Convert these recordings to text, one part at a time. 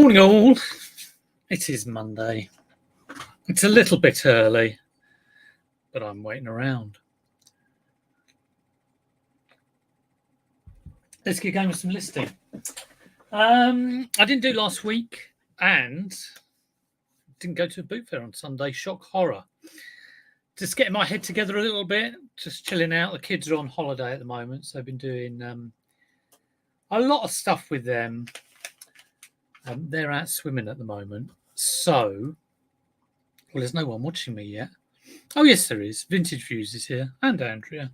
Morning all. It is Monday. It's a little bit early, but I'm waiting around. Let's get going with some listing. I didn't do last week and didn't go to a boot fair on Sunday. Shock horror. Just getting my head together a little bit, just chilling out. The kids are on holiday at the moment, so I've been doing a lot of stuff with them. They're out swimming at the moment. So, well, there's no one watching me yet. Oh, yes, there is. Vintage Views is here, and Andrea.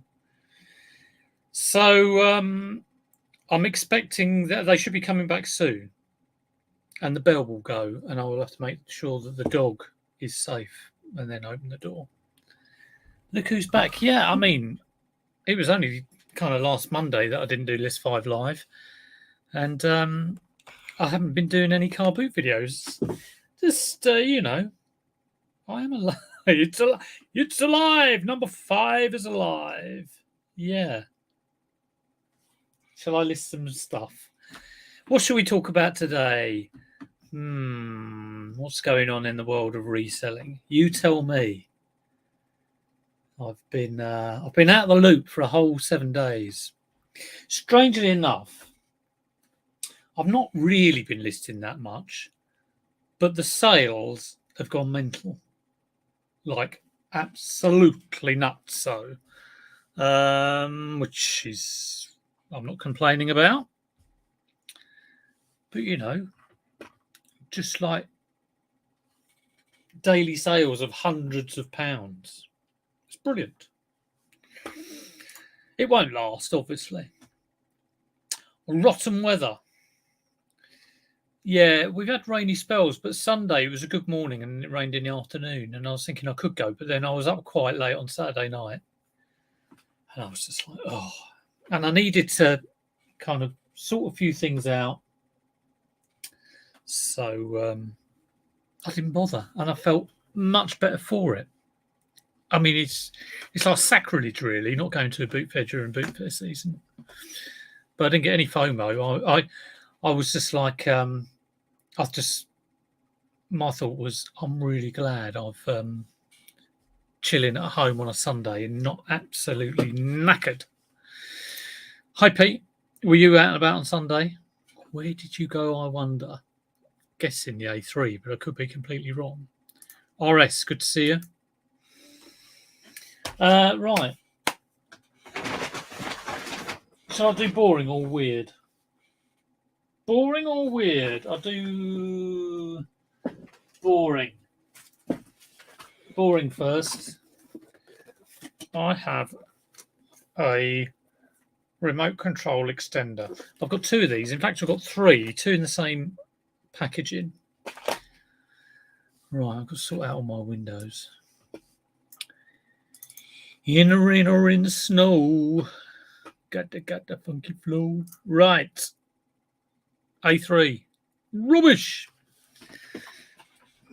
So, I'm expecting that they should be coming back soon. And the bell will go, and I will have to make sure that the dog is safe and then open the door. Look who's back. Yeah, I mean, it was only kind of last Monday that I didn't do List 5 live. And I haven't been doing any car boot videos. Just, I am alive. It's alive. Number 5 is alive. Yeah. Shall I list some stuff? What shall we talk about today? What's going on in the world of reselling? You tell me. I've been out of the loop for a whole 7 days. Strangely enough, I've not really been listing that much, but the sales have gone mental, like absolutely nuts. So, which is I'm not complaining about, but just like daily sales of hundreds of pounds. It's brilliant. It won't last, obviously. Rotten weather. Yeah, we've had rainy spells, but Sunday was a good morning and it rained in the afternoon. And I was thinking I could go, but then I was up quite late on Saturday night. And I was just like, oh. And I needed to kind of sort a few things out. So I didn't bother. And I felt much better for it. I mean, it's like sacrilege, really, not going to a boot fair during boot fair season. But I didn't get any FOMO. I was just like, my thought was, I'm really glad I've chilling at home on a Sunday and not absolutely knackered. Hi, Pete. Were you out and about on Sunday? Where did you go, I wonder? Guessing the A3, but I could be completely wrong. RS, good to see you. Right. Shall I do boring or weird? Boring or weird? I'll do boring. Boring first. I have a remote control extender. I've got 2 of these. In fact, I've got 3, 2 in the same packaging. Right, I've got to sort out all my windows. In the rain or in the snow. Got the funky flow. Right. A3. Rubbish.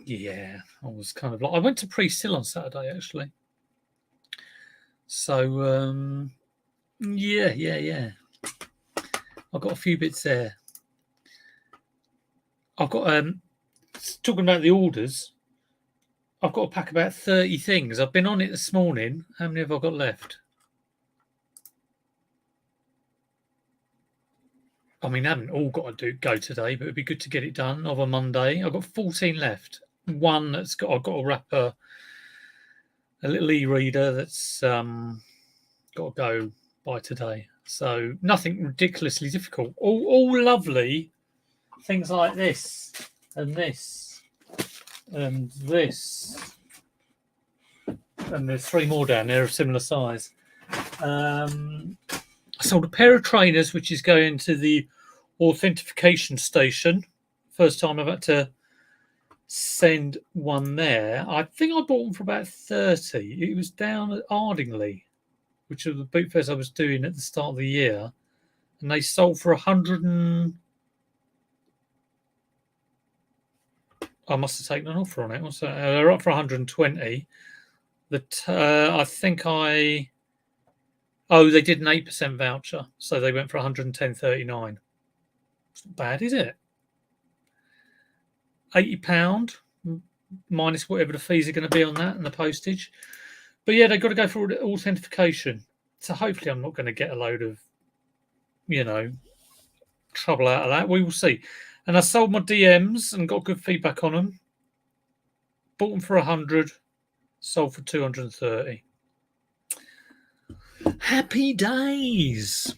Yeah, I was kind of like, I went to pre-still on Saturday, actually. So, yeah. I've got a few bits there. I've got, talking about the orders, I've got to pack about 30 things. I've been on it this morning. How many have I got left? I mean, I haven't all got to go today, but it'd be good to get it done of a Monday. I've got 14 left. One I've got to wrap a little e-reader that's got to go by today. So nothing ridiculously difficult. All lovely things like this and this and this. And there's 3 more down there of similar size. I sold a pair of trainers, which is going to the authentication station. First time I've had to send one there. I think I bought them for about 30. It was down at Ardingly, which are the boot fairs I was doing at the start of the year. And they sold for 100 and... I must have taken an offer on it. So they're up for 120. I think they did an 8% voucher, so they went for 110.39. It's not bad, is it? £80 minus whatever the fees are going to be on that and the postage. But yeah, they've got to go for authentication. So hopefully I'm not going to get a load of, trouble out of that. We will see. And I sold my DMs and got good feedback on them. Bought them for 100, sold for 230. Happy days.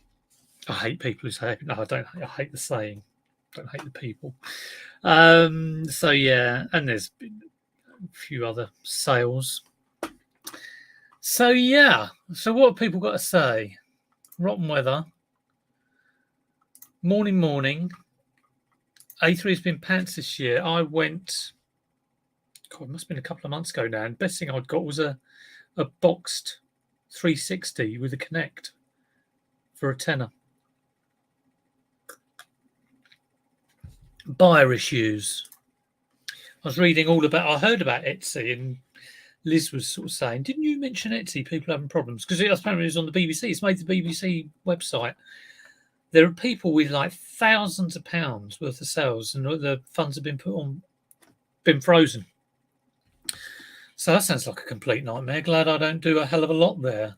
I hate people who say happy. No, I don't. I hate the saying. I don't hate the people. So yeah, and there's been a few other sales. So yeah. So what have people got to say? Rotten weather. Morning. A3 has been pants this year. I went. God, it must have been a couple of months ago now. And best thing I'd got was a boxed 360 with a Connect for a tenner. Buyer issues. I was reading all about. I heard about Etsy, and Liz was sort of saying, "Didn't you mention Etsy? People having problems because apparently it was on the BBC. It's made the BBC website. There are people with like thousands of pounds worth of sales, and the funds have been frozen. So that sounds like a complete nightmare. Glad I don't do a hell of a lot there.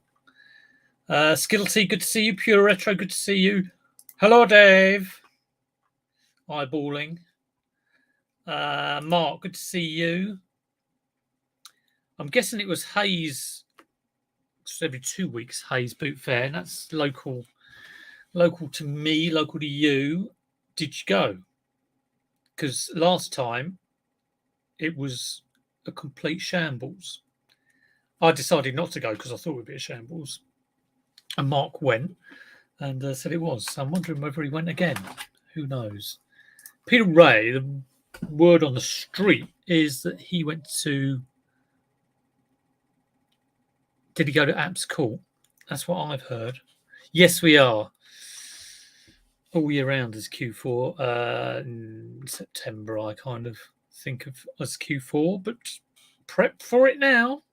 Skillty, good to see you. Pure Retro, good to see you. Hello, Dave. Eyeballing. Mark, good to see you. I'm guessing it was Hayes. It's every 2 weeks, Hayes Boot Fair, and that's local to me, local to you. Did you go? Because last time it was a complete shambles. I decided not to go because I thought it would be a shambles. And Mark went and said it was. So I'm wondering whether he went again. Who knows? Peter Ray, the word on the street is that he went to... Did he go to Apps Court? That's what I've heard. Yes, we are. All year round as Q4. In September, I kind of think of as Q4, but prep for it now.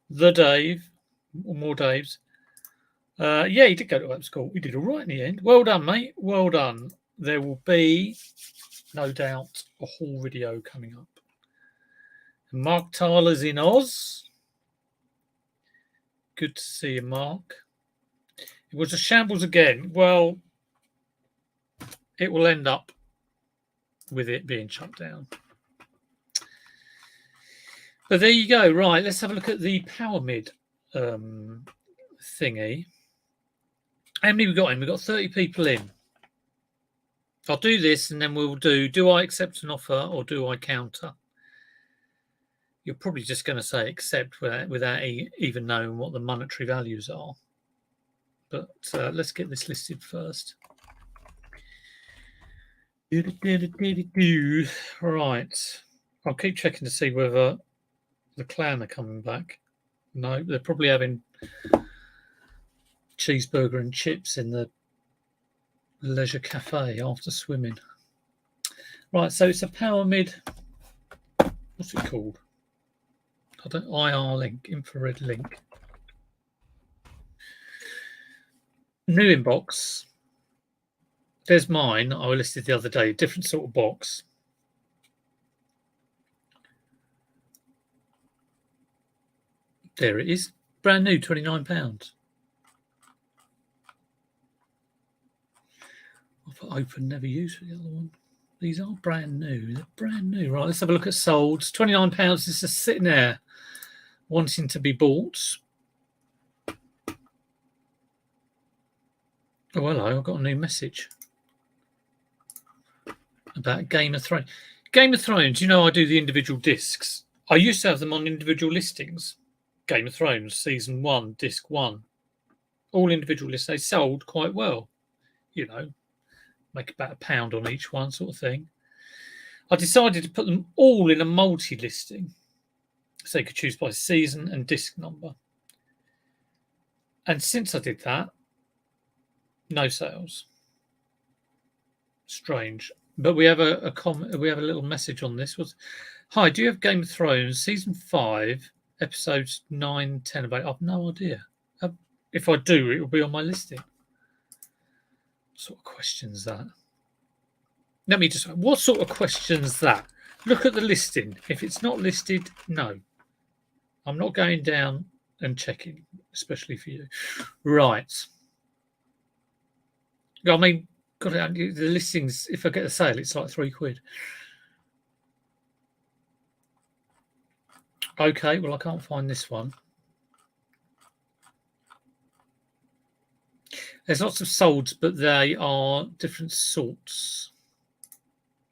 The Dave, or more Daves. Yeah, he did go to Apps Court. He did all right in the end. Well done, mate. Well done. There will be, no doubt, a haul video coming up. Mark Tyler's in Oz. Good to see you, Mark. It was a shambles again. Well, it will end up with it being shut down. But there you go. Right, let's have a look at the Power Mid thingy. How many we got in? We've got 30 people in. I'll do this and then we'll do I accept an offer or do I counter? You're probably just going to say accept without even knowing what the monetary values are. But let's get this listed first. Right. I'll keep checking to see whether the clan are coming back. No, they're probably having cheeseburger and chips in the leisure cafe after swimming. Right, so it's a Power Mid. What's it called? IR link, infrared link. New inbox. There's mine. I listed the other day. Different sort of box. There it is. Brand new, £29. I've put open, never used for the other one. These are brand new. They're brand new. Right, let's have a look at solds. £29 is just sitting there wanting to be bought. Oh, hello. I've got a new message about Game of Thrones. Game of Thrones, you know I do the individual discs. I used to have them on individual listings. Game of Thrones, Season 1, Disc 1. All individual lists. They sold quite well. You know, make about £1 on each one sort of thing. I decided to put them all in a multi-listing so you could choose by season and disc number. And since I did that, no sales. Strange. But we have a comment. We have a little message on this. Hi, do you have Game of Thrones Season 5, Episodes 9, 10 of 8? I've no idea. If I do, it will be on my listing. What sort of question is that? Let me just. What sort of question's that? Look at the listing. If it's not listed, no. I'm not going down and checking, especially for you. Right. I mean, God, the listings, if I get a sale, it's like £3. Okay, well, I can't find this one. There's lots of solds, but they are different sorts.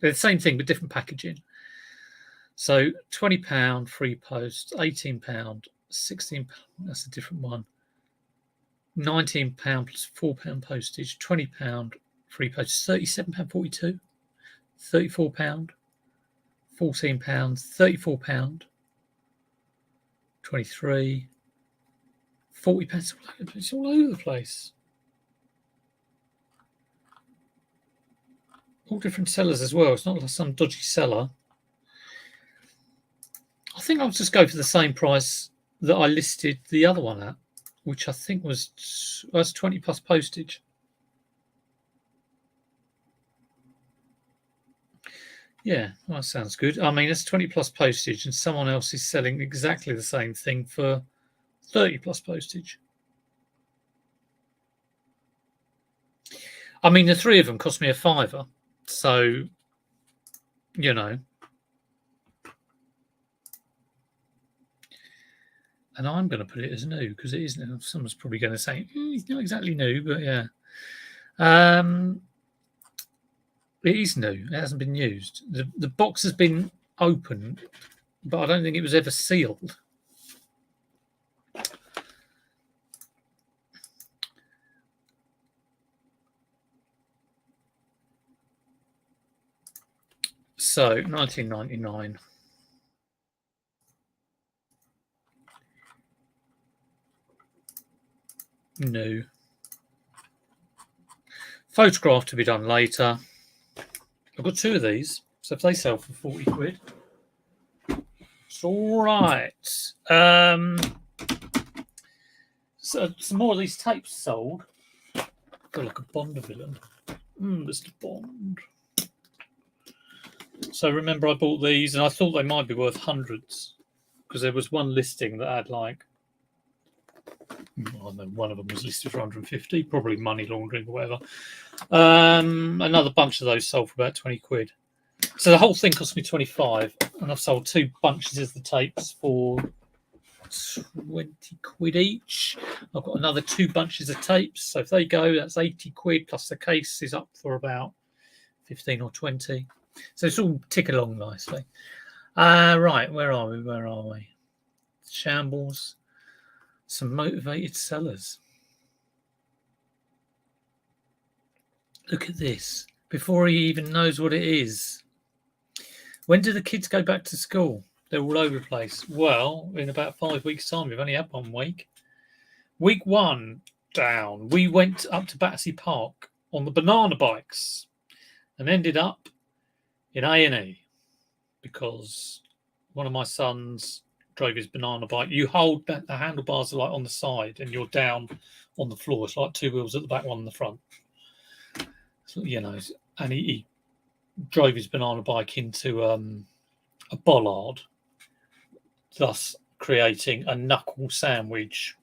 They're the same thing, but different packaging. So £20 free post, £18, £16, that's a different one. £19 plus £4 postage, £20 free post, £37.42, £34, £14, £34, 23, £40. It's all over the place. All different sellers as well. It's not like some dodgy seller. I think I'll just go for the same price that I listed the other one at, which I think was 20 plus postage. Yeah, well, that sounds good. I mean, it's 20 plus postage, and someone else is selling exactly the same thing for 30 plus postage. I mean, the three of them cost me £5. So, you know. And I'm going to put it as new because it is new. Someone's probably going to say, it's not exactly new, but yeah. It is new. It hasn't been used. The box has been opened, but I don't think it was ever sealed. So, 1999. New. Photograph to be done later. I've got two of these, so if they sell for £40, it's all right. So some more of these tapes sold. I feel like a Bond villain. Mr. Bond. So remember, I bought these, and I thought they might be worth hundreds because there was one listing that had like, well, one of them was listed for 150, probably money laundering or whatever. Another bunch of those sold for about £20. So the whole thing cost me 25, and I've sold two bunches of the tapes for £20 each. I've got another two bunches of tapes, so if they go, that's £80 plus the case is up for about 15 or 20. So it's all ticking along nicely. Right, where are we? Shambles. Some motivated sellers. Look at this. Before he even knows what it is. When do the kids go back to school? They're all over the place. Well, in about 5 weeks' time. We've only had 1 week. Week 1 down. We went up to Battersea Park on the banana bikes and ended up in A&E because one of my sons drove his banana bike. You hold the handlebars are like on the side and you're down on the floor. It's like two wheels at the back, one in the front. So, you know, and he drove his banana bike into a bollard, thus creating a knuckle sandwich.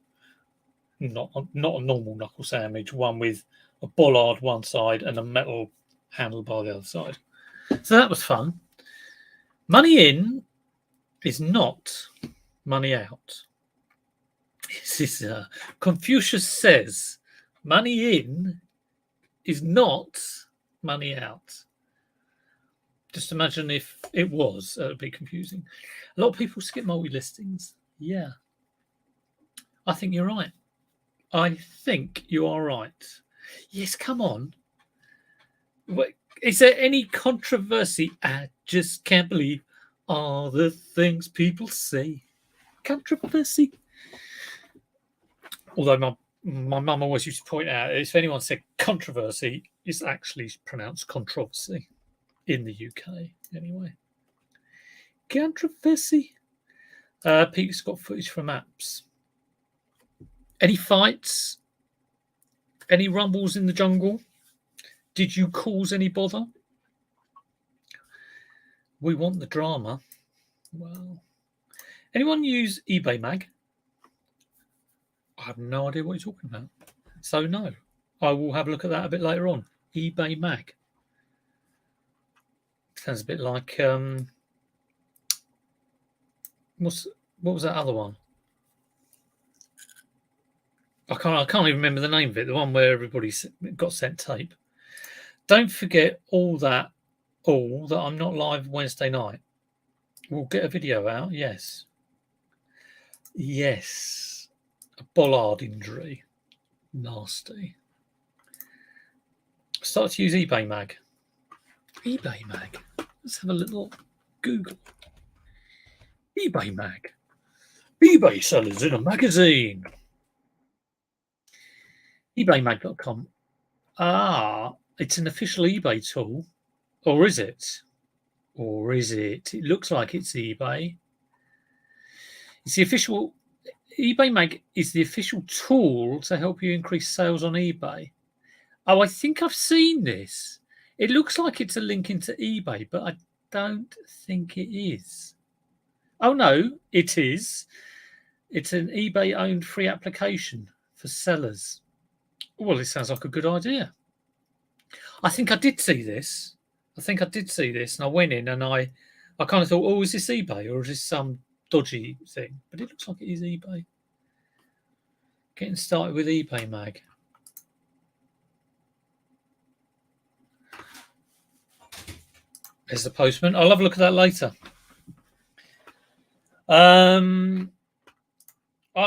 Not a normal knuckle sandwich, one with a bollard one side and a metal handlebar the other side. So that was fun. Money in is not money out. This is Confucius says, money in is not money out. Just imagine if it was, it would be confusing. A lot of people skip multi-listings. Yeah. I think you're right. I think you are right. Yes, come on. Is there any controversy? I just can't believe all the things people say. Controversy. Although my mum always used to point out, if anyone said controversy, it's actually pronounced controversy in the UK, anyway. Controversy. Pete's got footage from apps. Any fights? Any rumbles in the jungle? Did you cause any bother? We want the drama. Well, anyone use eBay Mag? I have no idea what you're talking about. So no, I will have a look at that a bit later on. eBay Mag. Sounds a bit like what was that other one? I can't even remember the name of it. The one where everybody got sent tape. Don't forget all that I'm not live Wednesday night. We'll get a video out. Yes. A bollard injury. Nasty. Start to use eBay Mag. eBay Mag. Let's have a little Google. eBay Mag. eBay sellers in a magazine. ebaymag.com. It's an official eBay tool. Or is it? It looks like it's eBay. It's the official eBay Mag is the official tool to help you increase sales on eBay. Oh, I think I've seen this. It looks like it's a link into eBay, but I don't think it is. Oh no, it is. It's an eBay-owned free application for sellers. Well, it sounds like a good idea. I think I did see this. And I went in and I kind of thought, oh, is this eBay or is this some dodgy thing? But it looks like it is eBay. Getting started with eBay Mag. There's the postman. I'll have a look at that later. I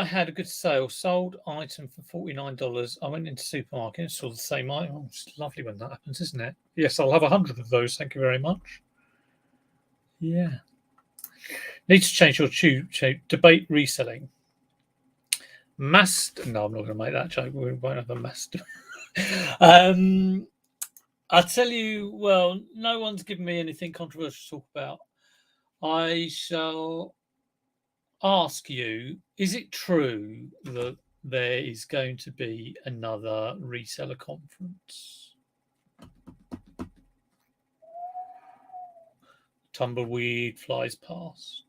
had a good sale. Sold item for $49. I went into supermarket and saw the same item. Oh, it's lovely when that happens, isn't it? Yes, I'll have 100 of those. Thank you very much. Yeah. Need to change your debate reselling. No, I'm not going to make that joke. We won't have a master. I tell you, well, no one's given me anything controversial to talk about. I shall ask you, is it true that there is going to be another reseller conference? Tumbleweed flies past.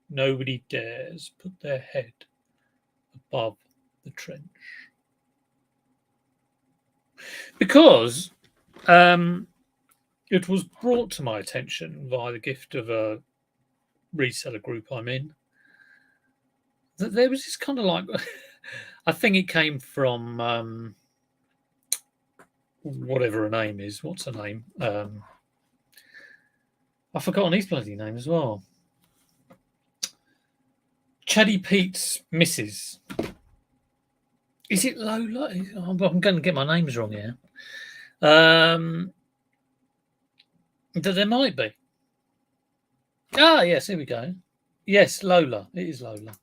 Nobody dares put their head above the trench. Because it was brought to my attention via the gift of a reseller group I'm in that there was this kind of like, I think it came from whatever her name is. What's her name? I've forgotten his bloody name as well. Chaddy Pete's missus. Is it Lola? I'm going to get my names wrong here. There might be. Yes, here we go. Yes, Lola. It is Lola.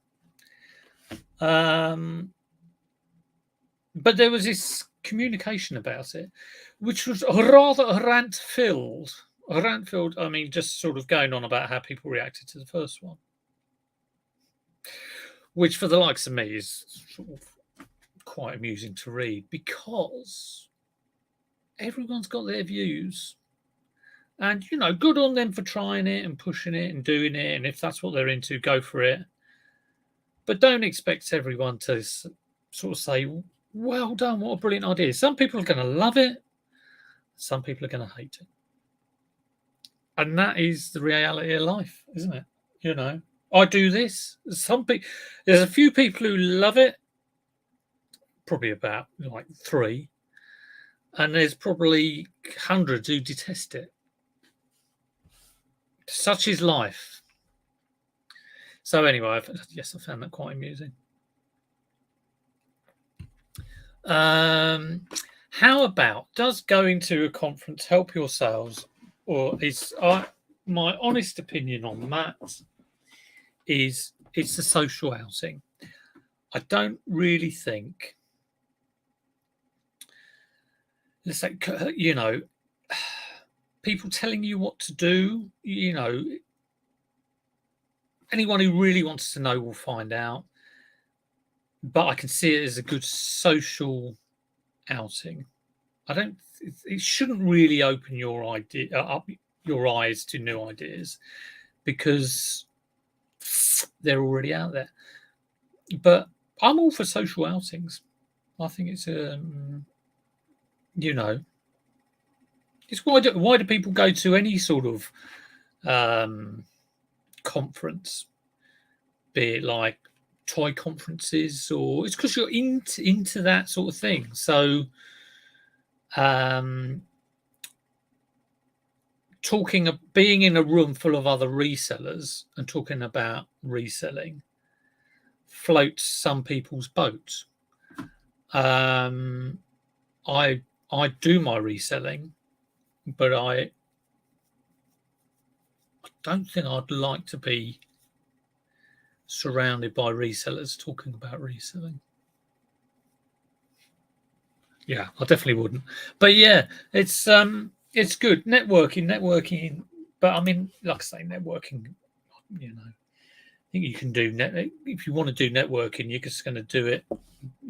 But there was this communication about it, which was rather rant-filled. I mean, just sort of going on about how people reacted to the first one. Which, for the likes of me, is sort of quite amusing to read because everyone's got their views. And, good on them for trying it and pushing it and doing it. And if that's what they're into, go for it. But don't expect everyone to sort of say, well done, what a brilliant idea. Some people are going to love it. Some people are going to hate it. And that is the reality of life, isn't it? I do this. There's a few people who love it, probably about like 3. And there's probably hundreds who detest it. Such is life. So anyway, yes, I found that quite amusing. How about, does going to a conference help your sales? Or is my honest opinion on that is it's a social outing. I don't really think, let's say, people telling you what to do, anyone who really wants to know will find out. But I can see it as a good social outing. It shouldn't really open your your eyes to new ideas because they're already out there. But I'm all for social outings. I think it's it's why do people go to any sort of conference, be it like toy conferences, or it's because you're into that sort of thing. So being in a room full of other resellers and talking about reselling floats some people's boats. I do my reselling, but I don't think I'd like to be surrounded by resellers talking about reselling. Yeah, I definitely wouldn't. But yeah, it's good networking. But I mean, like I say, networking. I think you can do if you want to do networking, you're just going to do it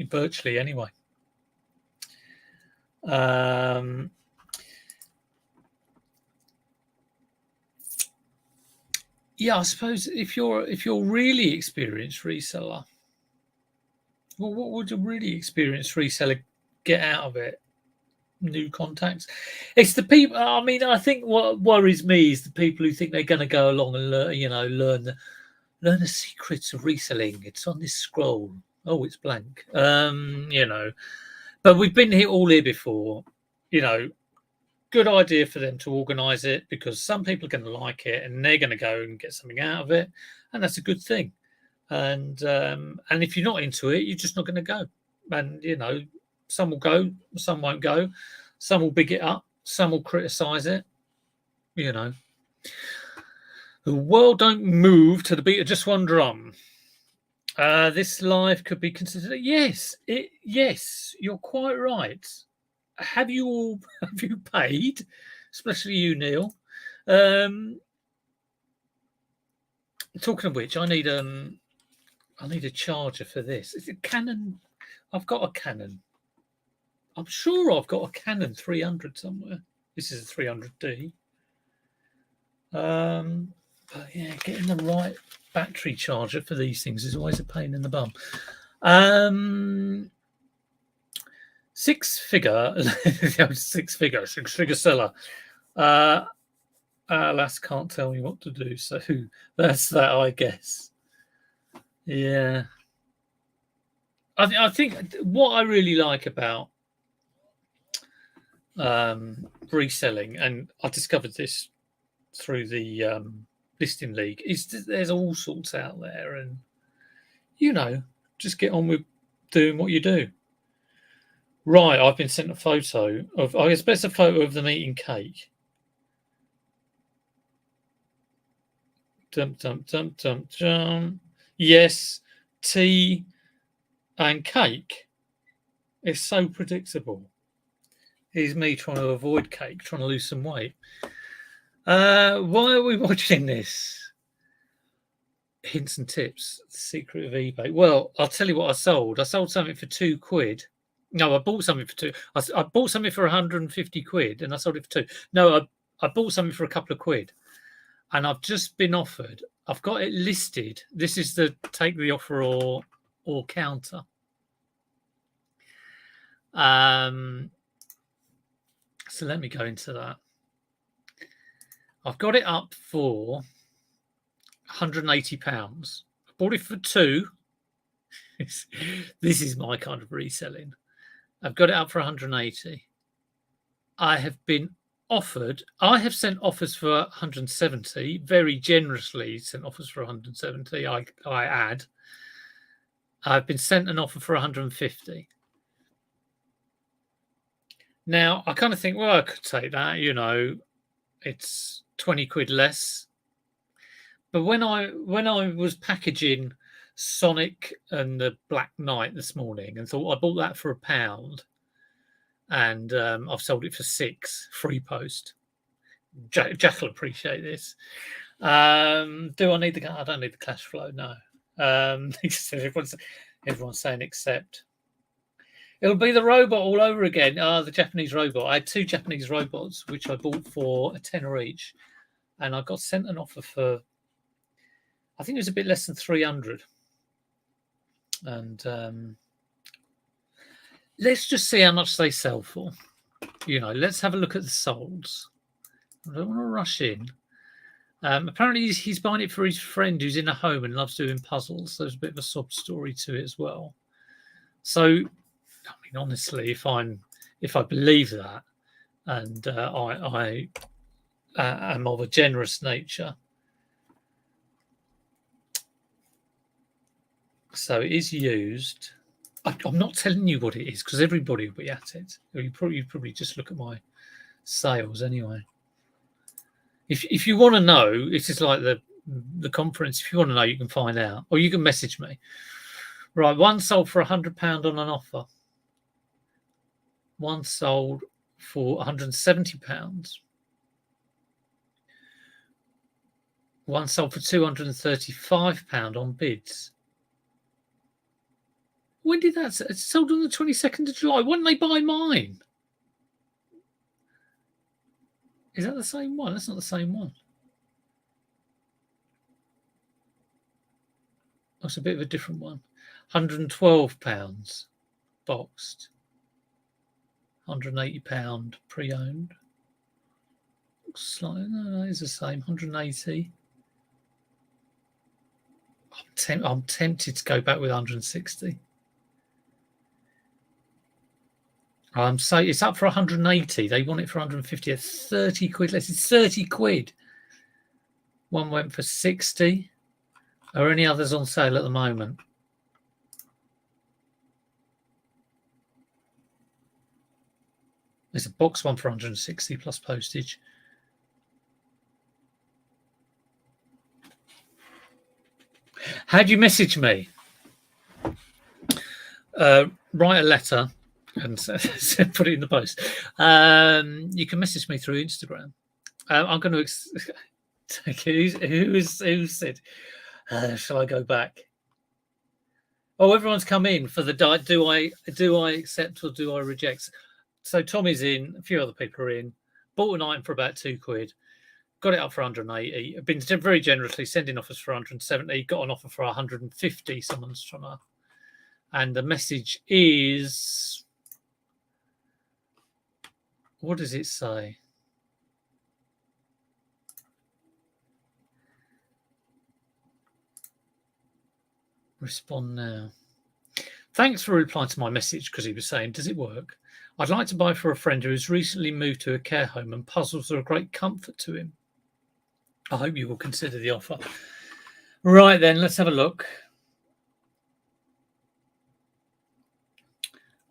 virtually anyway. Yeah, I suppose if you're really experienced reseller, well, what would a really experienced reseller get out of it? New contacts. It's the people. I mean, I think what worries me is the people who think they're going to go along and learn the secrets of reselling. It's on this scroll. Oh, it's blank. But we've been here before. Good idea for them to organise it because some people are going to like it and they're going to go and get something out of it, and that's a good thing. And if you're not into it, you're just not going to go. And some will go, some won't go, some will big it up, some will criticise it. The world don't move to the beat of just one drum. This live could be considered. Yes, you're quite right. Have you paid, especially you, Neil? Talking of which, I need a charger for this. Is it Canon? I've got a Canon. I'm sure I've got a Canon 300 somewhere. This is a 300D. But yeah, getting the right battery charger for these things is always a pain in the bum. Six-figure seller. Alas, can't tell me what to do. So that's that, I guess. Yeah. I think what I really like about reselling, and I discovered this through the listing league, is that there's all sorts out there, and just get on with doing what you do. Right, I've been sent a photo of. I guess it's a photo of them eating cake. Dum dum dum dum dum. Yes, tea and cake. It's so predictable. Here's me trying to avoid cake, trying to lose some weight. Why are we watching this? Hints and tips. The secret of eBay. Well, I'll tell you what I sold. I sold something for £2. No, I bought something for two. I bought something for 150 quid and I sold it for two. No, I bought something for a couple of quid and I've just been offered. I've got it listed. This is the take the offer or counter. So let me go into that. I've got it up for £180. I bought it for two. This is my kind of reselling. I've got it up for 180. I have been offered. I have sent offers for 170. Very generously sent offers for 170. I add. I've been sent an offer for 150. Now I kind of think, well, I could take that. It's 20 quid less. But when I was packaging Sonic and the Black Knight this morning and thought I bought that for £1 and I've sold it for £6 free post. Jack will appreciate this. Do I need I don't need the cash flow, no. Everyone's saying accept. It'll be the robot all over again. The Japanese robot. I had 2 Japanese robots, which I bought for a tenner each, and I got sent an offer for, I think it was a bit less than 300. And let's just see how much they sell for. Let's have a look at the solds. I don't want to rush in. Apparently, he's buying it for his friend who's in a home and loves doing puzzles. There's a bit of a sob story to it as well. So, I mean, honestly, if I believe that, and I am of a generous nature, so it is used. I'm not telling you what it is because everybody will be at it. You probably just look at my sales anyway. If you want to know, this is like the conference. If you want to know, you can find out, or you can message me. Right, one sold for £100 on an offer. One sold for £170. One sold for £235 on bids. When did that? It sold on the 22nd of July. Why didn't they buy mine? Is that the same one? That's not the same one. That's a bit of a different one. £112 boxed. £180 pre-owned. Looks like no, it's the same. 180. I'm tempted to go back with 160. So it's up for 180. They want it for 150. 30 quid less. It's 30 quid. One went for 60. Are any others on sale at the moment? There's a box one for 160 plus postage. How do you message me? Write a letter and put it in the post. You can message me through Instagram. I'm going to take it. Who said? Shall I go back? Oh, everyone's come in for the diet. Do I accept or do I reject? So Tommy's in. A few other people are in. Bought an item for about £2. Got it up for 180. I've been very generously sending offers for 170. Got an offer for 150. Someone's trying to. And the message is, what does it say? Respond now. Thanks for replying to my message, because he was saying, does it work? I'd like to buy for a friend who has recently moved to a care home and puzzles are a great comfort to him. I hope you will consider the offer. Right then, let's have a look.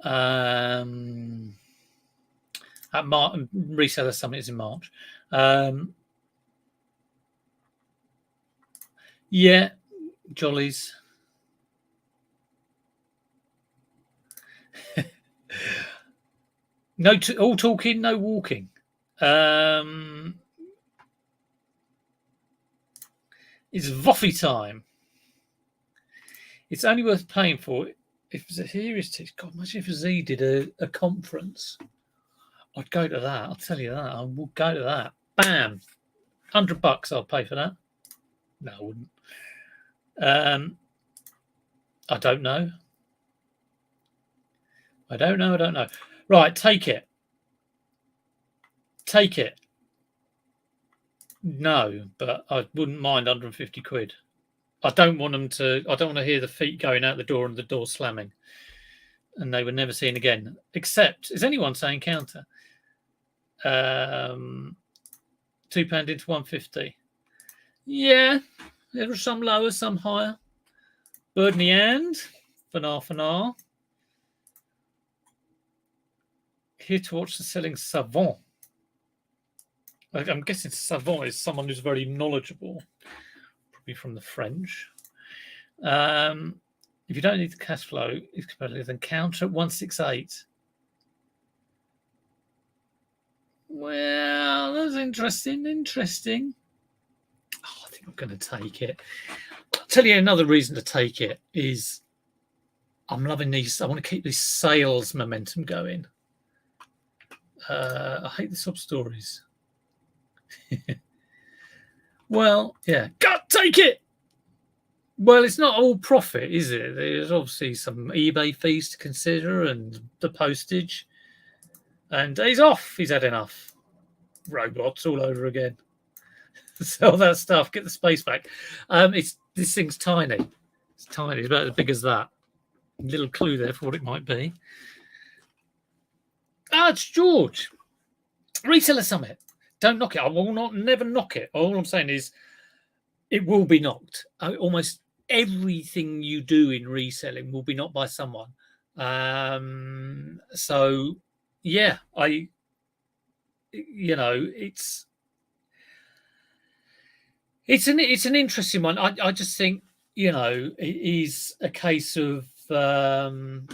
At Reseller Summit is in March. Yeah, jollies. No, all talking, no walking. It's Voffy time. It's only worth paying for it if here is. God, imagine if Z did a conference. I'd go to that. I'll tell you that. I will go to that. Bam, $100. I'll pay for that. No, I wouldn't. I don't know. I don't know. Right, take it. Take it. No, but I wouldn't mind 150 quid. I don't want them to. I don't want to hear the feet going out the door and the door slamming, and they were never seen again. Except, is anyone saying counter? £2 into 150. Yeah, there are some lower, some higher. Bird in the hand, fanar. Here to watch the selling savant. I'm guessing savant is someone who's very knowledgeable, probably from the French. If you don't need the cash flow, it's competitive, then counter at 168. Well, that's interesting. Oh, I think I'm going to take it. I'll tell you another reason to take it is I'm loving these. I want to keep this sales momentum going. I hate the sub stories. Well, yeah, God, take it. Well, it's not all profit, is it? There's obviously some eBay fees to consider and the postage. And he's off. He's had enough. Robots all over again. Sell that stuff. Get the space back. This thing's tiny. It's tiny. It's about as big as that. A little clue there for what it might be. It's George. Reseller Summit. Don't knock it. I will never knock it. All I'm saying is it will be knocked. Almost everything you do in reselling will be knocked by someone. So yeah, it's an interesting one. I just think, it is a case of live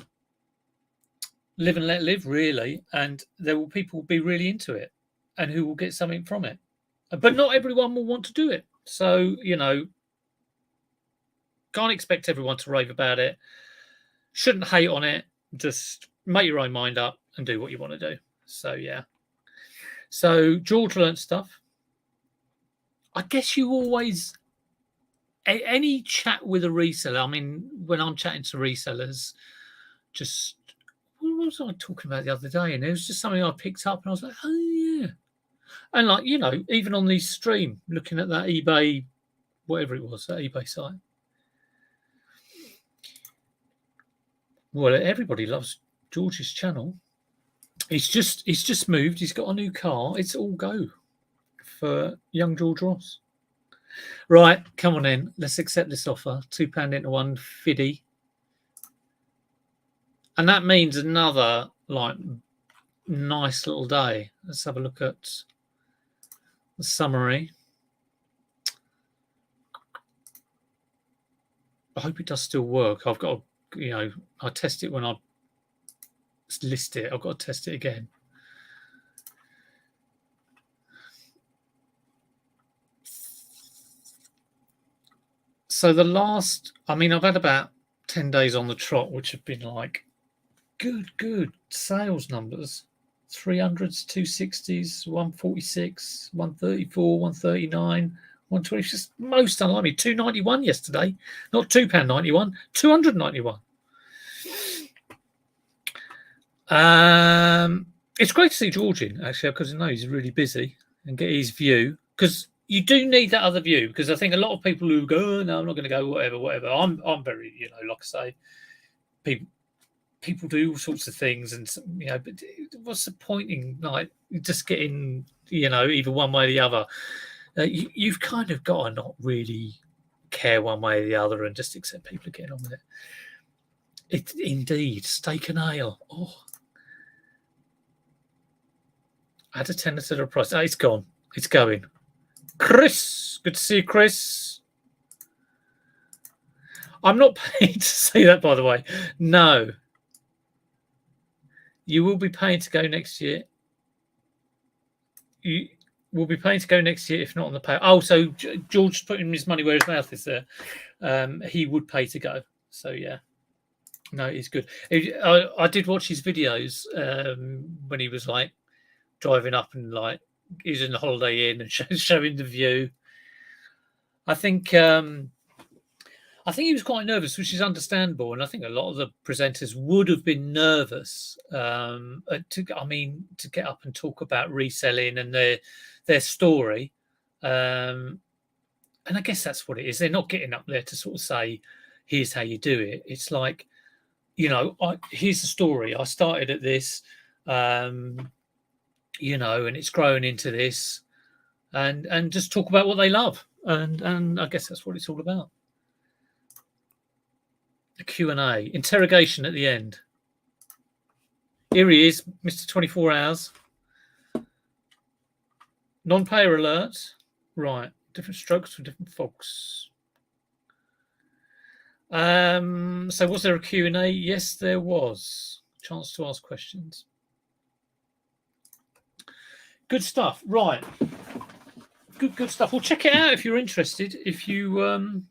and let live, really, and there will people be really into it and who will get something from it, but not everyone will want to do it. So can't expect everyone to rave about it. Shouldn't hate on it. Just make your own mind up and do what you want to do. So yeah. So George learnt stuff. I guess you always, any chat with a reseller. I mean, when I'm chatting to resellers, just what was I talking about the other day? And it was just something I picked up, and I was like, oh yeah. And like even on the stream, looking at that eBay, whatever it was, that eBay site. Well, everybody loves George's channel. He's just moved. He's got a new car. It's all go for young George Ross. Right, come on in. Let's accept this offer. £2 into one fiddy. And that means another nice little day. Let's have a look at the summary. I hope it does still work. I've got to, I test it when I list it. I've got to test it again. So I've had about 10 days on the trot, which have been good sales numbers. 300s, 260s, 146, 134, 139, 120. Just most unlikely. 291 yesterday. Not £2.91, 291. It's great to see George in, actually, because I know he's really busy, and get his view, because you do need that other view, because I think a lot of people who go, oh, no, I'm not going to go, whatever. I'm very, like I say, people do all sorts of things, and but what's the point in just getting, either one way or the other? You've kind of got to not really care one way or the other, and just accept people are getting on with it. It's indeed steak and ale. Oh, add a tenner to the price. Oh, it's gone. It's going. Chris, good to see you, Chris. I'm not paid to say that, by the way. No. You will be paying to go next year. You will be paying to go next year, if not on the pay. Oh, so George's putting his money where his mouth is there. He would pay to go. So, yeah. No, it's good. I did watch his videos when he was driving up and he was in the Holiday Inn and showing the view. I think he was quite nervous, which is understandable, and I think a lot of the presenters would have been nervous to get up and talk about reselling and their story. And I guess that's what it is. They're not getting up there to sort of say, "Here's how you do it." It's like, here's the story. I started at this, and it's grown into this, and just talk about what they love, and I guess that's what it's all about. The Q&A, interrogation at the end. Here he is, Mr. 24 Hours. Non-payer alert. Right, different strokes for different folks. So was there a Q&A? Yes, there was. Chance to ask questions. Good stuff. Right. Good stuff. Well, check it out if you're interested. If you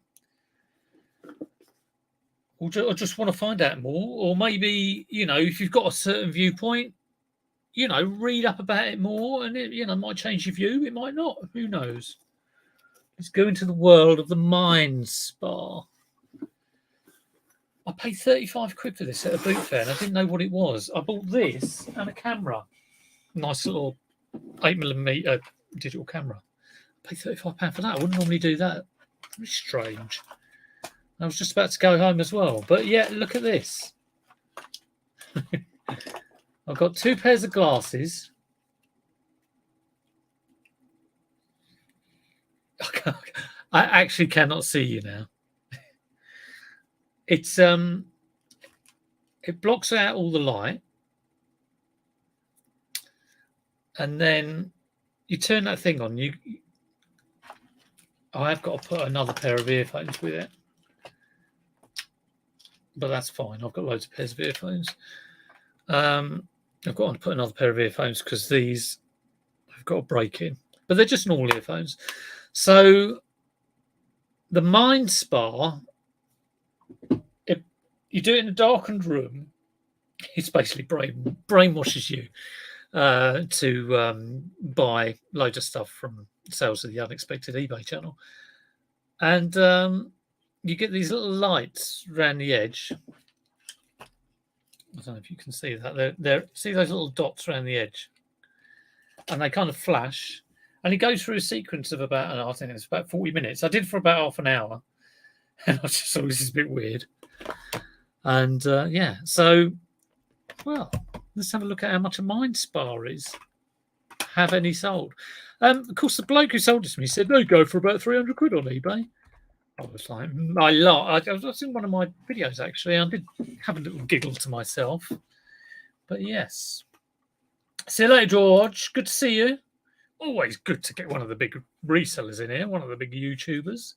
or just want to find out more, or maybe, if you've got a certain viewpoint, read up about it more, and it, might change your view. It might not. Who knows? Let's go into the world of the Mind Spa. I paid 35 quid for this at a boot fair, and I didn't know what it was. I bought this and a camera. Nice little 8mm digital camera. I paid £35 for that. I wouldn't normally do that. Very strange. I was just about to go home as well. But yeah, look at this. I've got 2 pairs of glasses. I actually cannot see you now. It's it blocks out all the light, and then you turn that thing on. I have got to put another pair of earphones with it, but that's fine. I've got loads of pairs of earphones. I've got to put another pair of earphones because these I've got a break in, but they're just normal earphones. So the Mind Spa, if you do it in a darkened room, it's basically brainwashes you to buy loads of stuff from Sales of the Unexpected eBay channel. And you get these little lights around the edge. I don't know if you can see that. See those little dots around the edge? And they kind of flash. And it goes through a sequence of I think it's about 40 minutes. I did for about half an hour. And I just thought, this is a bit weird. And yeah, so, well, let's have a look at how much a Mind Spa is. Have any sold? Of course, the bloke who sold it to me said they go for about 300 quid on eBay. I was like, I was in one of my videos, actually. I did have a little giggle to myself. But yes. See you later, George. Good to see you. Always good to get one of the big resellers in here, one of the big YouTubers.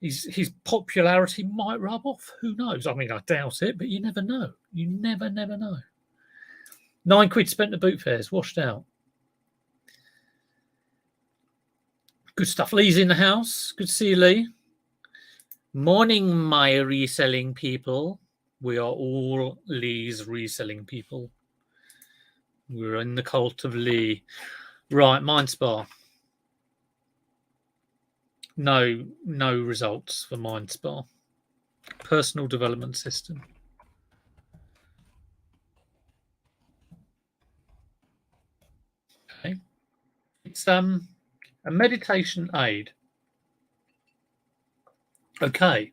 His popularity might rub off. Who knows? I mean, I doubt it, but you never know. You never know. 9 quid spent at boot fairs, washed out. Good stuff. Lee's in the house. Good to see you, Lee. Morning, my reselling people. We are all Lee's reselling people. We're in the cult of Lee. Right, Mind Spa. No results for Mind Spa. Personal development system. Okay. It's a meditation aid. Okay.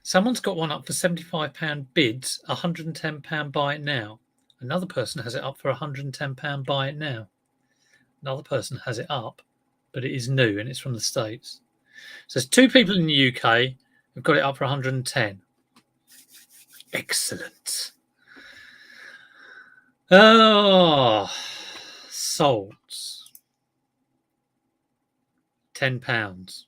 Someone's got one up for £75 bids, £110 buy it now. Another person has it up for £110 buy it now. Another person has it up, but it is new and it's from the States. So there's 2 people in the UK who've got it up for 110. Excellent. Oh, salts. £10.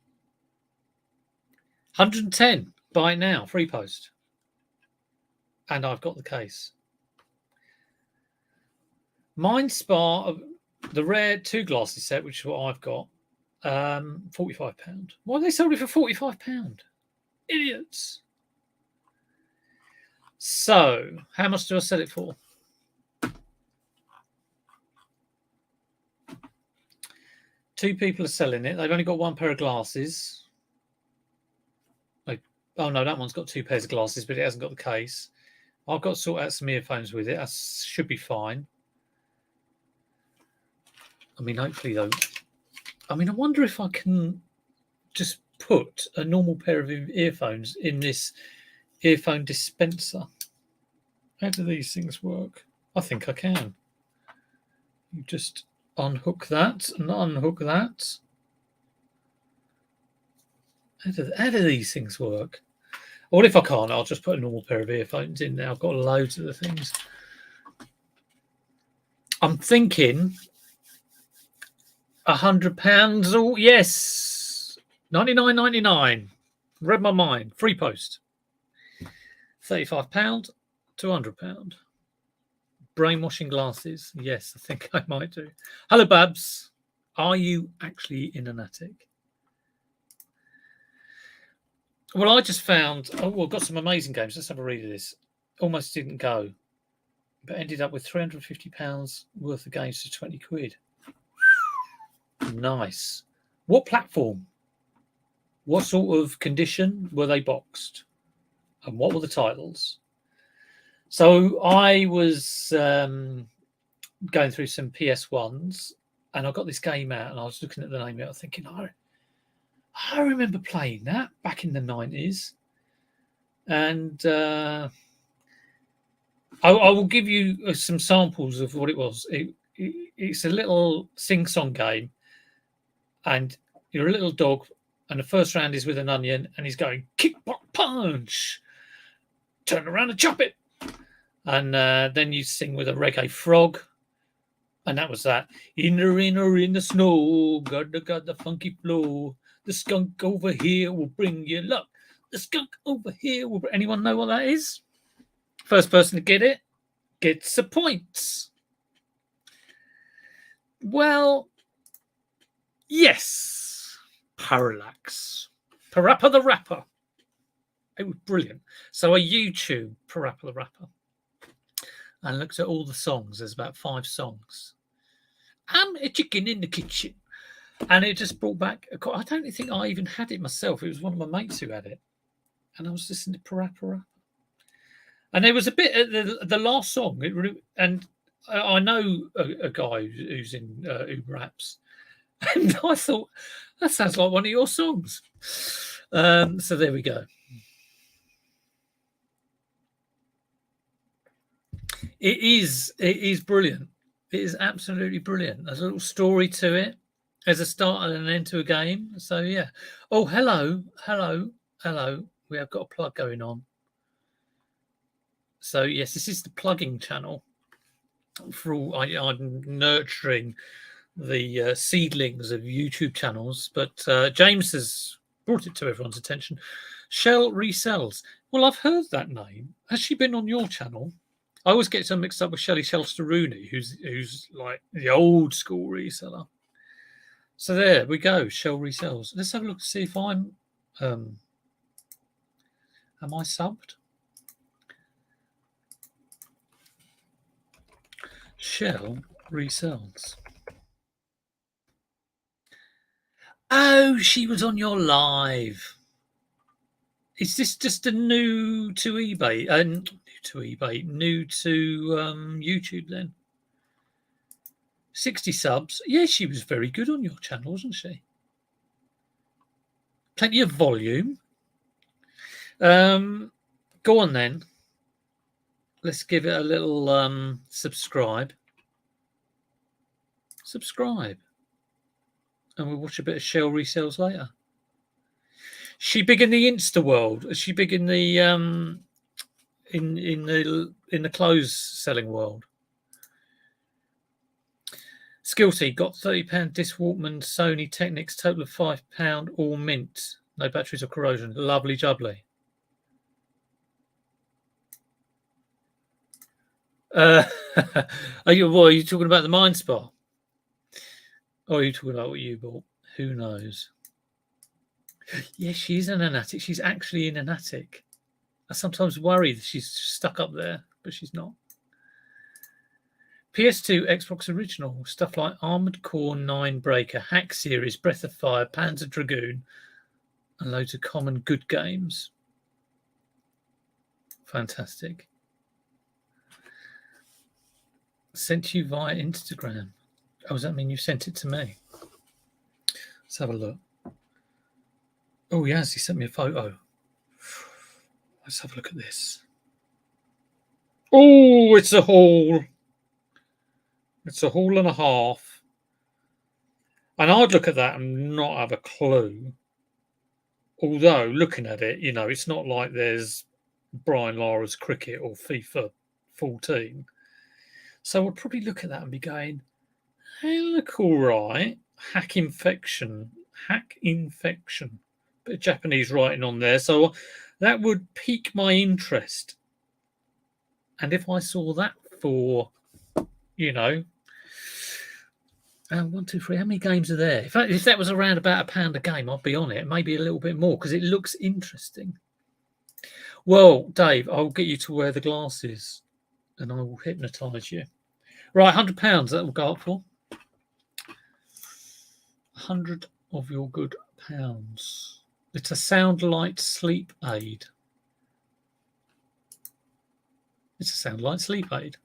110. Buy it now. Free post. And I've got the case. Mind Spa, the rare 2 glasses set, which is what I've got, £45. Why they sold it for £45? Idiots. So, how much do I sell it for? Two people are selling it. They've only got 1 pair of glasses. Oh, no, that one's got 2 pairs of glasses, but it hasn't got the case. I've got to sort out some earphones with it. That should be fine. I mean, hopefully, though. I mean, I wonder if I can just put a normal pair of earphones in this earphone dispenser. How do these things work? I think I can. You just unhook that and unhook that. How do these things work? Or if I can't, I'll just put a normal pair of earphones in there. I've got loads of the things. I'm thinking £100. Oh, yes. £99.99. Read my mind. Free post. £35 to £100. Brainwashing glasses. Yes, I think I might do. Hello, Babs. Are you actually in an attic? Well, I just found. Oh, well, got some amazing games. Let's have a read of this. Almost didn't go, but ended up with £350 worth of games for 20 quid. Nice. What platform? What sort of condition were they boxed? And what were the titles? So I was going through some PS1s, and I got this game out, and I was looking at the name of it, I was thinking, I remember playing that back in the 90s. And I will give you some samples of what it was. It's a little sing-song game, and you're a little dog, and the first round is with an onion, and he's going kick, block, punch, turn around and chop it, and then you sing with a reggae frog, and that was that. In the rain or in the snow, got the funky flow. The skunk over here will bring you luck. The skunk over here will. Anyone know what that is? First person to get it gets a point. Well, yes. Parallax. Parappa the Rapper. It was brilliant. So I YouTube Parappa the Rapper and looked at all the songs. There's about 5 songs. I'm a chicken in the kitchen. And it just brought back. I don't think I even had it myself. It was one of my mates who had it. And I was listening to Parappa Rapper. And there was a bit at the last song. And I know a guy who's in Uber Apps. And I thought, that sounds like one of your songs. So there we go. It is brilliant. It is absolutely brilliant. There's a little story to it. There's a start and an end to a game. So yeah. Oh, hello. We have got a plug going on. So yes, this is the plugging channel. For all I'm nurturing the seedlings of YouTube channels, but James has brought it to everyone's attention. Shell Resells. Well, I've heard that name. Has she been on your channel? I always get some mixed up with Shelley Shelster-Rooney, who's like the old school reseller. So there we go, Shell Resells. Let's have a look to see if I'm am I subbed? Shell Resells. Oh, she was on your live. Is this just a new to eBay? New to YouTube then? 60 subs. Yeah, she was very good on your channel, wasn't she? Plenty of volume. Go on then. Let's give it a little subscribe. Subscribe. And we'll watch a bit of Shell Resells later. She big in the Insta world? Is she big in the in the clothes selling world? Skilty got £30 disc Walkman Sony Technics, total of £5, all mint, no batteries or corrosion. Lovely jubbly. Are you talking about the Mind Spa? Or are you talking about what you bought? Who knows? Yes, she's in an attic. She's actually in an attic. I sometimes worry that she's stuck up there, but she's not. PS2, Xbox Original, stuff like Armored Core 9 Breaker, Hack Series, Breath of Fire, Panzer Dragoon, and loads of common good games. Fantastic. Sent to you via Instagram. Oh, does that mean you sent it to me? Let's have a look. Oh, yes, he sent me a photo. Let's have a look at this. Oh, it's a haul. It's a haul and a half. And I'd look at that and not have a clue. Although, looking at it, it's not like there's Brian Lara's cricket or FIFA 14. So I'd probably look at that and be going, hey, look all right. Hack infection. Bit of Japanese writing on there. So that would pique my interest. And if I saw that for, One, two, three. How many games are there? If that was around about £1 a game, I'd be on it. Maybe a little bit more because it looks interesting. Well, Dave, I'll get you to wear the glasses, and I will hypnotise you. Right, £100 that will go up for. 100 of your good pounds. It's a sound light sleep aid. It's a sound light sleep aid.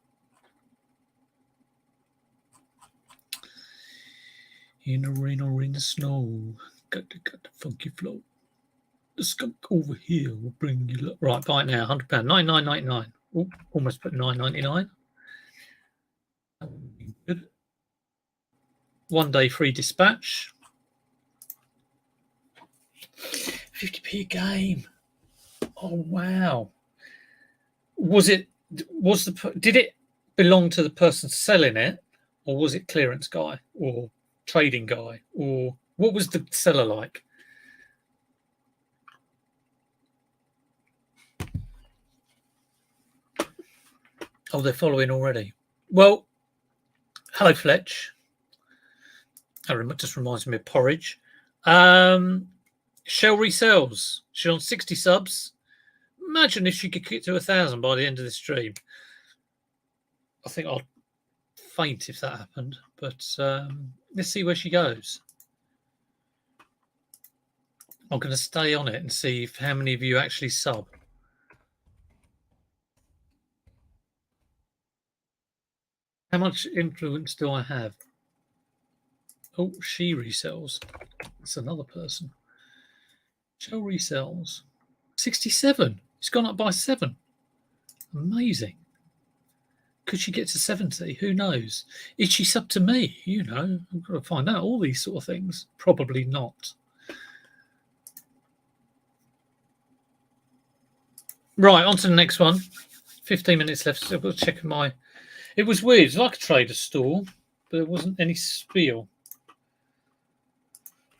In the rain or in the snow, got the funky flow. The skunk over here will bring you luck. Right, buy it now, £100, $99.99. Oh, almost put $9.99. Good. 1 day free dispatch. 50p a game. Oh wow. Did it belong to the person selling it, or was it clearance guy or trading guy, or what was the seller like? Oh, they're following already. Well, hello, Fletch. That just reminds me of porridge. Shell resells. She's on 60 subs. Imagine if she could get to 1,000 by the end of the stream. I think I'd faint if that happened. But let's see where she goes. I'm going to stay on it and see how many of you actually sub. How much influence do I have? Oh, she resells. That's another person. Shell resells. 67. It's gone up by 7. Amazing. Could she get to 70? Who knows? Is she sub to me? You know, I've got to find out all these sort of things. Probably not. Right, on to the next one. 15 minutes left. So I've got to check my... It was weird. It was like a trader store, but there wasn't any spiel.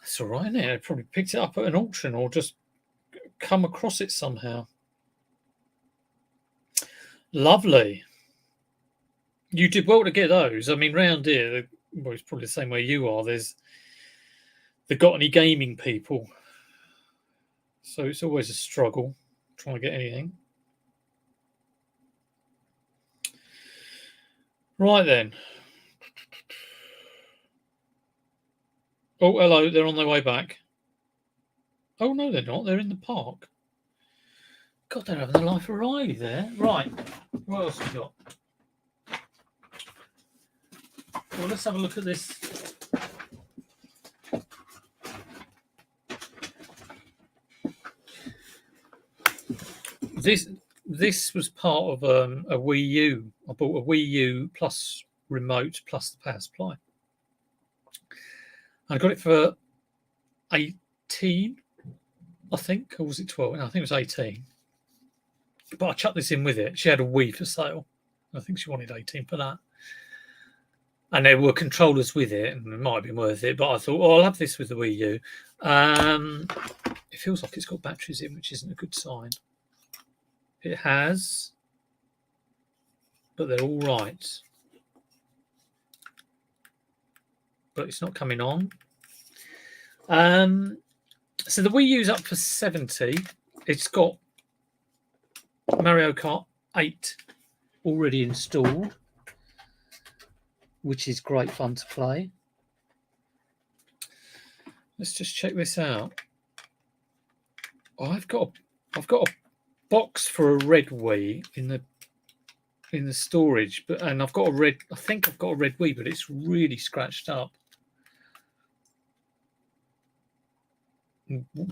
That's all right, isn't it? I probably picked it up at an auction or just come across it somehow. Lovely. You did well to get those. I mean, round here, well, it's probably the same way you are. They've got any gaming people, so it's always a struggle trying to get anything. Right then. Oh, hello. They're on their way back. Oh no, they're not. They're in the park. God, they're having the life of Riley there. Right. What else we got? Well, let's have a look at this. This was part of a Wii U. I bought a Wii U plus remote plus the power supply. I got it for 18, I think, or was it 12? No, I think it was 18. But I chucked this in with it. She had a Wii for sale. I think she wanted 18 for that. And there were controllers with it, and it might have been worth it. But I thought, oh, I'll have this with the Wii U. It feels like it's got batteries in, which isn't a good sign. It has, but they're all right. But it's not coming on. So the Wii U's up for 70. It's got Mario Kart 8 already installed, which is great fun to play. Let's just check this out. Oh, I've got a box for a red Wii in the storage, and I've got a red. I think I've got a red Wii, but it's really scratched up.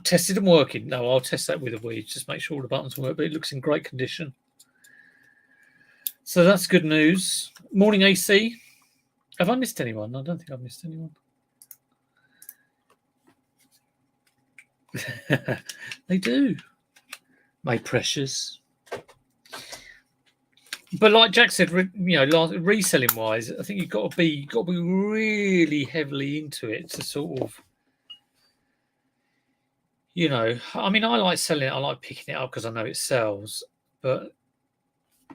Tested and working. No, I'll test that with a Wii. Just make sure all the buttons work. But it looks in great condition. So that's good news. Morning, AC. Have I missed anyone? I don't think I've missed anyone. They do. My precious. But like Jack said, reselling wise, I think you've got to be really heavily into it to sort of, I mean, I like selling it. I like picking it up because I know it sells. But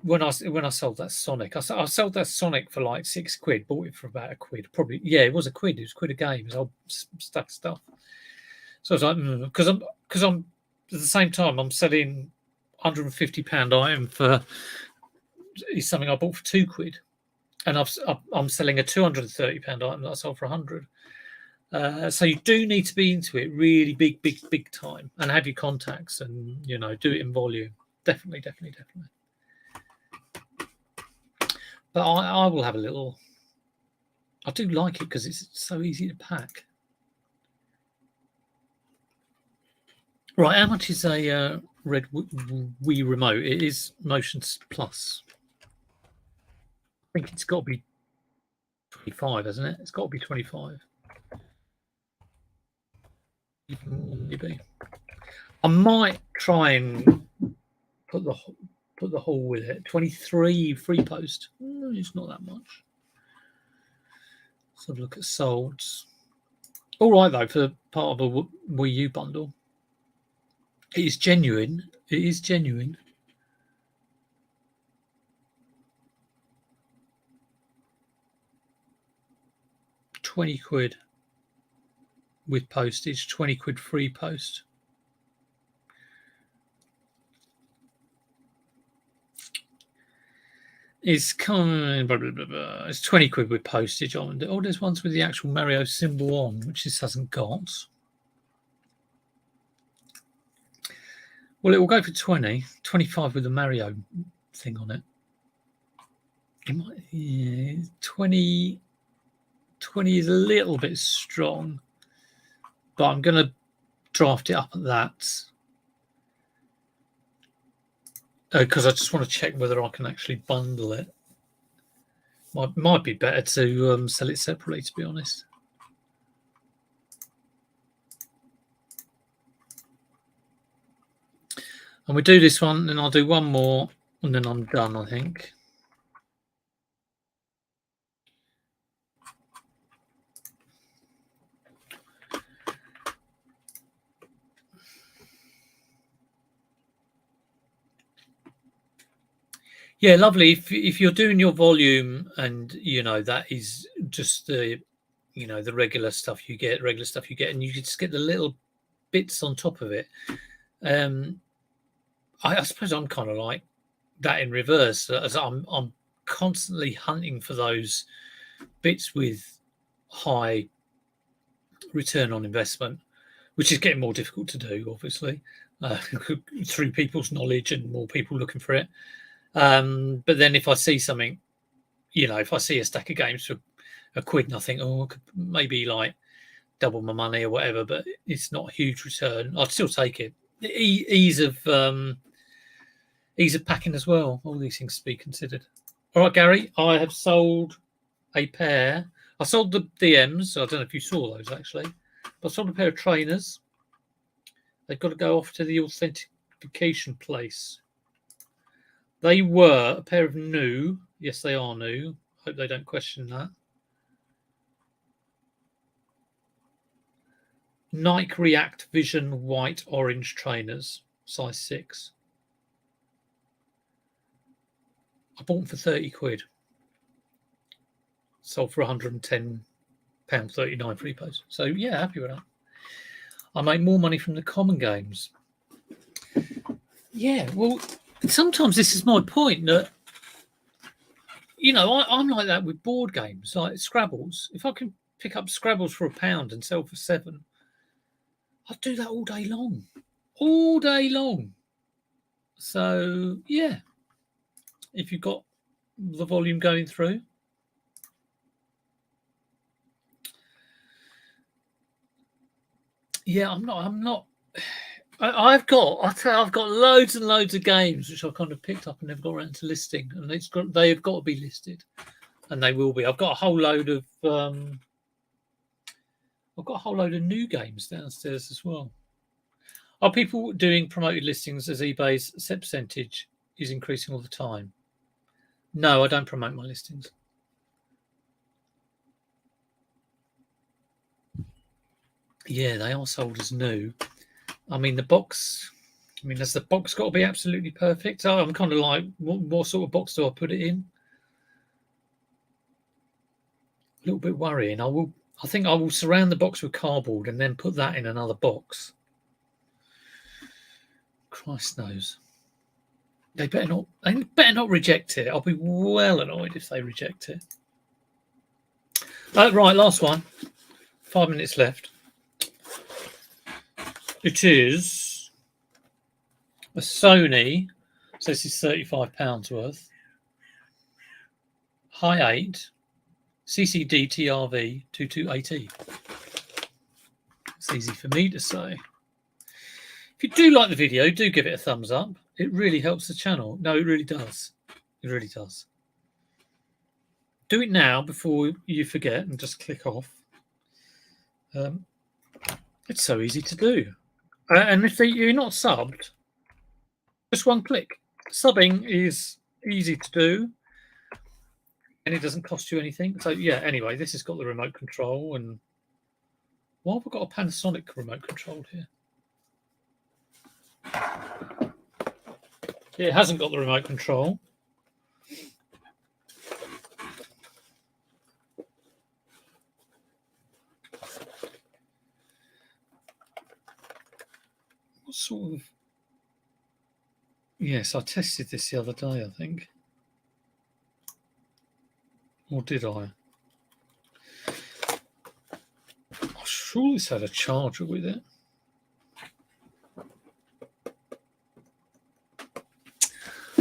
when I sold that Sonic, I sold that Sonic for like £6. Bought it for about £1. Probably, yeah, it was £1. It was £1 a game. It was all stuck stuff. So I was like, because I'm at the same time I'm selling £150 item for is something I bought for £2, and I'm selling a £230 item that I sold for 100. So you do need to be into it really big time, and have your contacts, and do it in volume. Definitely. But I will have a little. I do like it because it's so easy to pack. Right, how much is a Red Wii remote? It is Motion Plus. I think it's got to be 25, hasn't it? It's got to be 25. Maybe. I might try and put the whole with it. 23 free post. It's not that much. Let's have a look at solds. All right though, for part of a Wii U bundle. It is genuine. It is genuine. £20 with postage. £20 free post. It's kind of it's £20 with postage on. Oh, there's ones with the actual Mario symbol on, which this hasn't got. Well, it will go for 20, 25 with the Mario thing on it. It might, yeah, 20 is a little bit strong, but I'm going to draft it up at that because I just want to check whether I can actually bundle it. Might be better to sell it separately, to be honest. And we do this one, then I'll do one more, and then I'm done, I think. Yeah, lovely. If you're doing your volume, and that is just the the regular stuff you get, and you just get the little bits on top of it. I suppose I'm kind of like that in reverse, as I'm constantly hunting for those bits with high return on investment, which is getting more difficult to do, obviously, through people's knowledge and more people looking for it. But then if I see something, if I see a stack of games for £1 and I think, oh, I could maybe like double my money or whatever, but it's not a huge return, I'd still take it. Ease of packing as well. All these things to be considered. All right, Gary, I have sold a pair. I sold the DMs. I don't know if you saw those actually, but I sold a pair of trainers. They've got to go off to the authentication place. They were a pair of new. Yes, they are new. Hope they don't question that. Nike React Vision white orange trainers, size 6. I bought them for £30. Sold for £110.39 free post. So yeah, happy with that. I make more money from the common games. Yeah, well, sometimes this is my point that I'm like that with board games, like Scrabbles. If I can pick up Scrabbles for £1 and sell for £7, I'd do that all day long. All day long. So yeah, if you've got the volume going through. Yeah, I'm not. I've got loads and loads of games which I kind of picked up and never got around to listing, and they have got to be listed, and they will be. I've got a whole load of new games downstairs as well. Are people doing promoted listings as eBay's set percentage is increasing all the time? No, I don't promote my listings. Yeah, they are sold as new. I mean, the box I mean, has the box got to be absolutely perfect? Oh, I'm kind of like, what sort of box do I put it in? A little bit worrying. I think I will surround the box with cardboard and then put that in another box. Christ knows. They better not. They better not reject it. I'll be well annoyed if they reject it. Right, last one. 5 minutes left. It is a Sony. So this is £35 worth. High 8 CCD TRV 2280. It's easy for me to say. If you do like the video, do give it a thumbs up. It really helps the channel. No, it really does. It really does. Do it now before you forget and just click off. It's so easy to do. And if you're not subbed, just one click. Subbing is easy to do. And it doesn't cost you anything. So, yeah, anyway, this has got the remote control. And why have I got a Panasonic remote control here? It hasn't got the remote control. What sort of... Yes, I tested this the other day, I think. Or did I? I'm sure this had a charger with it.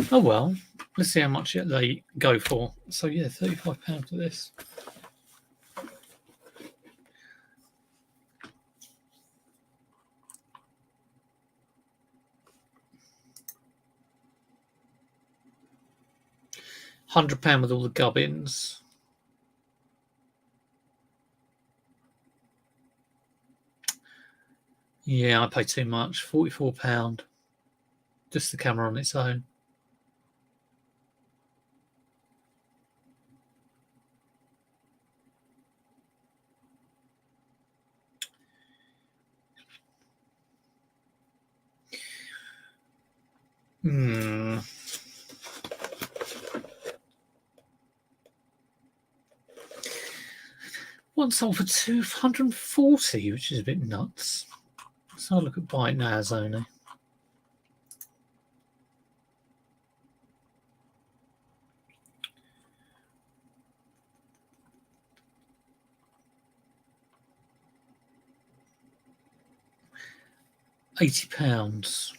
Oh well, let's see how much they go for. So yeah, £35 for this. £100 with all the gubbins. Yeah, I paid too much. £44. Just the camera on its own. One sold for $240, which is a bit nuts. So I'll look at buy it nows only. £80.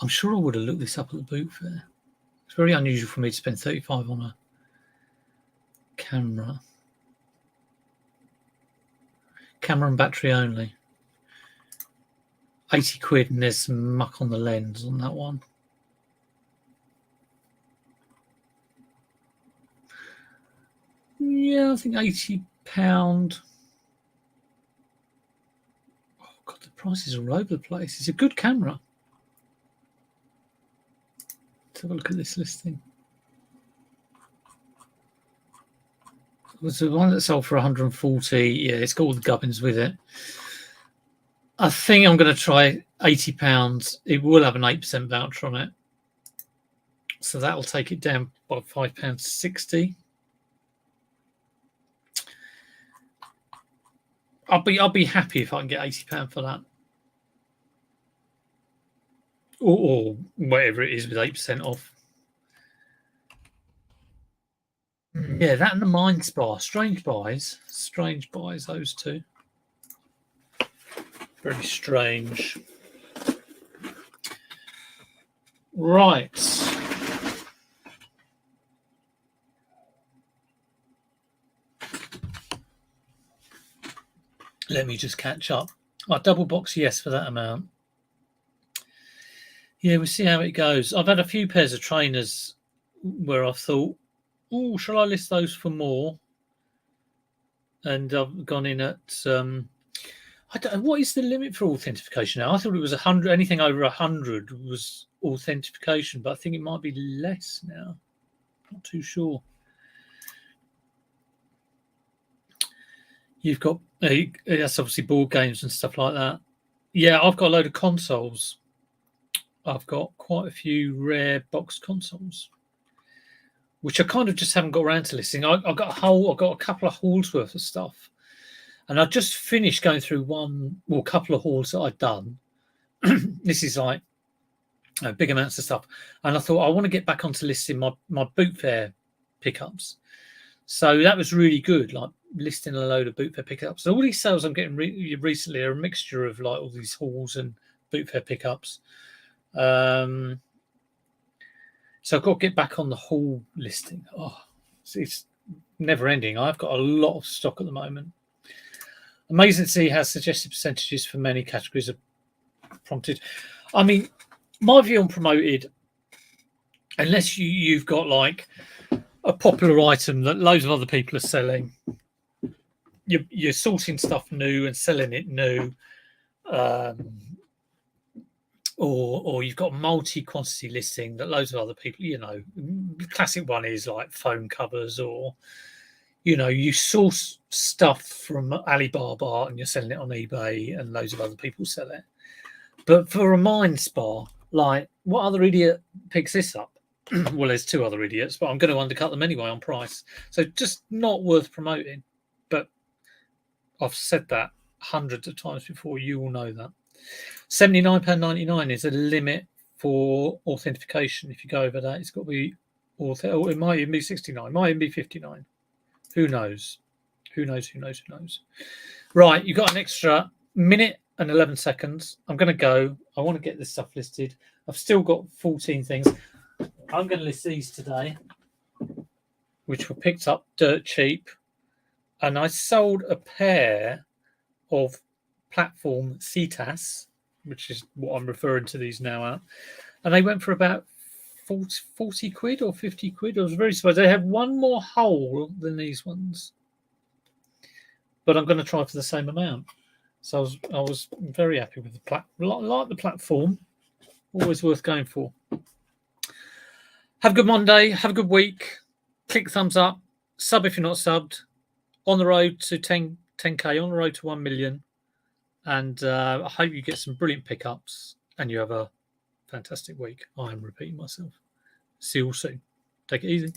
I'm sure I would have looked this up at the boot fair. It's very unusual for me to spend 35 on a camera. Camera and battery only. 80 quid, and there's some muck on the lens on that one. Yeah, I think £80. Oh God, the prices are all over the place. It's a good camera. Let's have a look at this listing. It was the one that sold for 140. Yeah, it's got all the gubbins with it. I think I'm going to try £80. It will have an 8% voucher on it, so that'll take it down by £5.60. I'll be happy if I can get £80 for that, or whatever it is with 8% off. Yeah, that and the Mind Spa. Strange buys, those two. Very strange. Right. Let me just catch up. Double box, yes, for that amount. Yeah, we'll see how it goes. I've had a few pairs of trainers where I've thought, oh, shall I list those for more? And I've gone in at... I don't know, what is the limit for authentication now? I thought it was 100. Anything over 100 was authentication, but I think it might be less now. Not too sure. You've got that's obviously board games and stuff like that. Yeah, I've got a load of consoles. I've got quite a few rare box consoles, which I kind of just haven't got around to listing. I've got a couple of hauls worth of stuff, and I just finished going through a couple of hauls that I'd done. This is like big amounts of stuff, and I thought I want to get back onto listing my boot fair pickups. So that was really good, like listing a load of boot fair pickups. So all these sales I'm getting recently are a mixture of like all these hauls and boot fair pickups. So I've got to get back on the haul listing. Oh, it's never ending. I've got a lot of stock at the moment. Amazing to see how suggested percentages for many categories are prompted. I mean, my view on promoted, unless you've got like a popular item that loads of other people are selling, you're sourcing stuff new and selling it new, or you've got multi-quantity listing that loads of other people, the classic one is like phone covers, or you source stuff from Alibaba and you're selling it on eBay and loads of other people sell it. But for a mind spa, like, what other idiot picks this up? Well, there's two other idiots, but I'm going to undercut them anyway on price. So just not worth promoting. But I've said that hundreds of times before. You all know that. £79.99 is a limit for authentication. If you go over that, it's got to be it might even be 69, it might even be 59. Who knows? Who knows? Right, you've got an extra minute and 11 seconds. I'm going to go. I want to get this stuff listed. I've still got 14 things. I'm going to list these today, which were picked up dirt cheap. And I sold a pair of platform CETAs, which is what I'm referring to these now at. And they went for about 40 quid or 50 quid. I was very surprised. They have one more hole than these ones. But I'm going to try for the same amount. So I was very happy with the platform. Always worth going for. Have a good Monday. Have a good week. Click thumbs up. Sub if you're not subbed. On the road to 10K. On the road to 1 million. And I hope you get some brilliant pickups and you have a fantastic week. I am repeating myself. See you all soon. Take it easy.